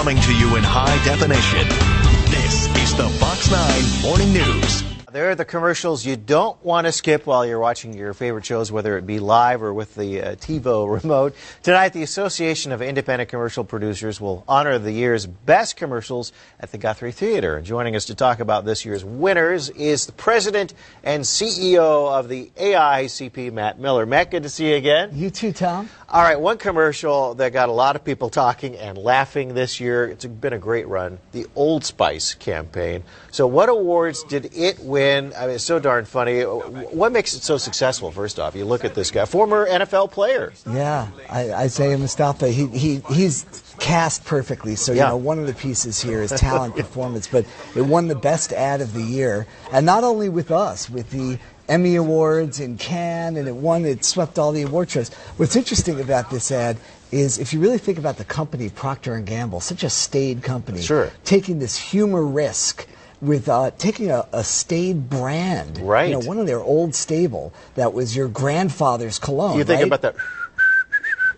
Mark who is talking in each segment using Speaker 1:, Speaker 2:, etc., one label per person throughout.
Speaker 1: coming to you in high definition. This is the Fox 9 Morning News.
Speaker 2: There are the commercials you don't want to skip while you're watching your favorite shows, whether it be live or with the TiVo remote. Tonight, the Association of Independent Commercial Producers will honor the year's best commercials at the Guthrie Theater. And joining us to talk about this year's winners is the president and CEO of the AICP, Matt Miller. Matt, good to see you again.
Speaker 3: You too, Tom.
Speaker 2: All right, one commercial that got a lot of people talking and laughing this year, it's been a great run, the Old Spice campaign. So what awards did it win? I mean, it's so darn funny. What makes it so successful, first off? You look at this guy, former NFL player.
Speaker 3: Yeah, Isaiah Mustafa, he's cast perfectly. So, you know, one of the pieces here is talent performance, but it won the best ad of the year. And not only with us, with the Emmy Awards in Cannes, and it swept all the award shows. What's interesting about this ad is if you really think about the company, Procter & Gamble, such a staid company, taking this humor risk with taking a staid brand,
Speaker 2: right?
Speaker 3: You know, one of their old stable that was your grandfather's cologne.
Speaker 2: You think about that.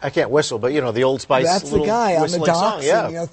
Speaker 2: I can't whistle, but you know the Old Spice.
Speaker 3: That's the guy on the docks,
Speaker 2: song,
Speaker 3: and, you know,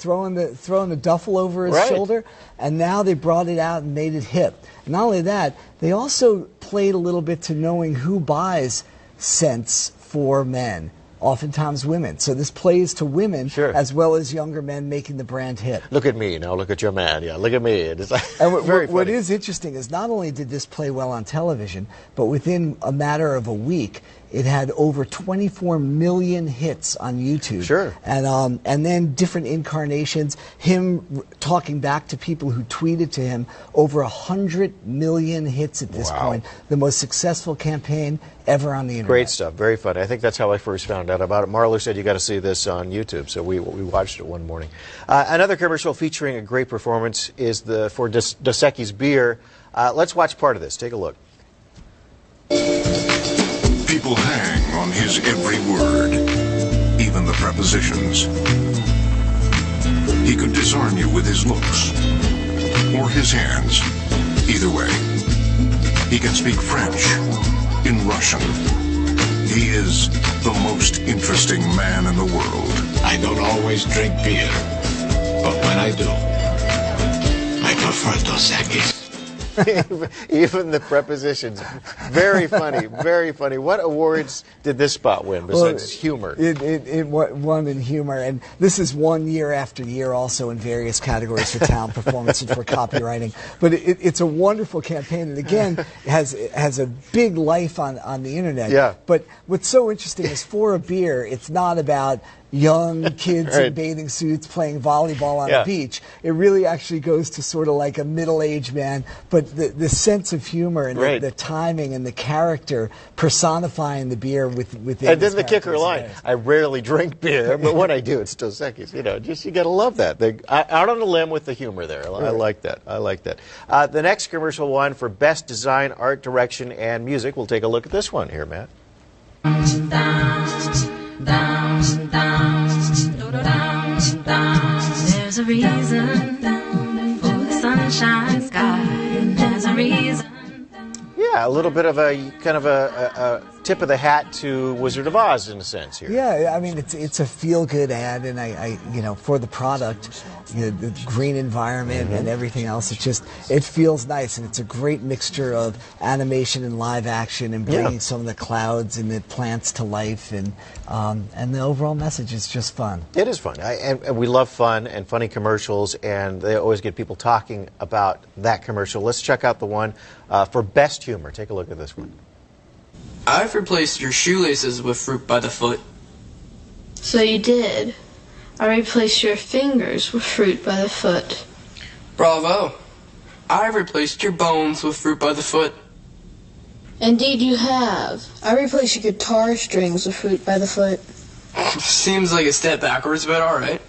Speaker 3: throwing the duffel over his shoulder. And now they brought it out and made it hip. And not only that, they also played a little bit to knowing who buys scents for men. Oftentimes women. So this plays to women as well as younger men, making the brand hit.
Speaker 2: Look at me now. Look at your man. Yeah, look at me. It's like
Speaker 3: and what is interesting is not only did this play well on television, but within a matter of a week, it had over 24 million hits on YouTube. And then different incarnations, him talking back to people who tweeted to him, over 100 million hits at this point. The most successful campaign ever on the internet.
Speaker 2: Great stuff. Very funny. I think that's how I first found out about it. Marler said you got to see this on YouTube, so we watched it one morning. Another commercial featuring a great performance is for Dos Equis beer. Let's watch part of this. Take a look.
Speaker 4: People hang on his every word, even the prepositions. He could disarm you with his looks, or his hands. Either way, he can speak French, in Russian. He is the most interesting man in the world.
Speaker 5: I don't always drink beer, but when I do, I prefer Dos Equis.
Speaker 2: Even the prepositions. Very funny, very funny. What awards did this spot win besides humor?
Speaker 3: It won in humor, and this is won year after year also in various categories for talent performance and for copywriting. But it's a wonderful campaign, and again, has a big life on the internet. But what's so interesting is for a beer, it's not about young kids in bathing suits playing volleyball on a beach. It really actually goes to sort of like a middle-aged man, but the sense of humor and the timing and the character personifying the beer within.
Speaker 2: And then the kicker line: I rarely drink beer, but when I do, it's Dos Equis. You know, just you got to love that. Out on a limb with the humor there. I like that. I like that. The next commercial one for best design, art direction, and music. We'll take a look at this one here, Matt.
Speaker 6: There's a reason for the sunshine sky. There's a reason.
Speaker 2: Yeah, a little bit of a kind of a tip of the hat to Wizard of Oz in a sense here.
Speaker 3: Yeah, I mean it's a feel-good ad, and I you know, for the product, you know, the green environment and everything else, it feels nice, and it's a great mixture of animation and live action, and bringing some of the clouds and the plants to life, and the overall message is just fun.
Speaker 2: It is fun, and we love fun and funny commercials, and they always get people talking about that commercial. Let's check out the one for best humor. Take a look at this one.
Speaker 7: I've replaced your shoelaces with fruit by the foot.
Speaker 8: So you did. I replaced your fingers with fruit by the foot.
Speaker 7: Bravo. I've replaced your bones with fruit by the foot.
Speaker 8: Indeed you have. I replaced your guitar strings with fruit by the foot.
Speaker 7: Seems like a step backwards, but alright.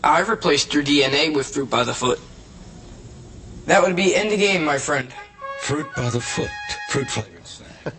Speaker 7: I've replaced your DNA with fruit by the foot. That would be end the game, my friend.
Speaker 5: Fruit by the foot. Fruit flavored snack.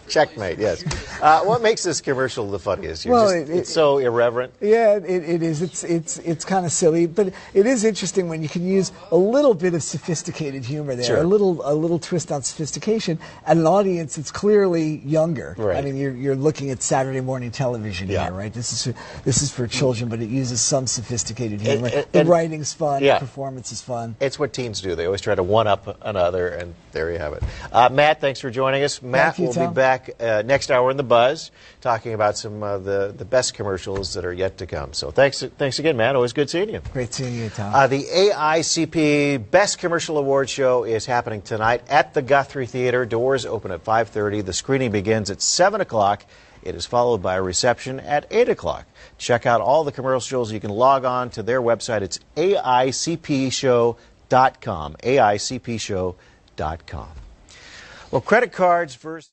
Speaker 2: Checkmate, yes. What makes this commercial the funniest?
Speaker 3: Well,
Speaker 2: it's so irreverent.
Speaker 3: Yeah, it is. It's kind of silly, but it is interesting when you can use a little bit of sophisticated humor there,
Speaker 2: Sure.
Speaker 3: a little twist on sophistication, and an audience that's clearly younger.
Speaker 2: Right.
Speaker 3: I mean, you're looking at Saturday morning television here, right? This is for children, but it uses some sophisticated humor. The writing's fun, the performance is fun.
Speaker 2: It's what teens do. They always try to one-up another, and there you have it. Matt, thanks for joining us. Matt will be back next hour in the Buzz, talking about some of the best commercials that are yet to come. So thanks again, Matt. Always good seeing you.
Speaker 3: Great seeing you, Tom.
Speaker 2: The AICP Best Commercial Award Show is happening tonight at the Guthrie Theater. Doors open at 5:30. The screening begins at 7 o'clock. It is followed by a reception at 8 o'clock. Check out all the commercials. You can log on to their website. It's AICPshow.com. AICPshow.com. Well, credit cards versus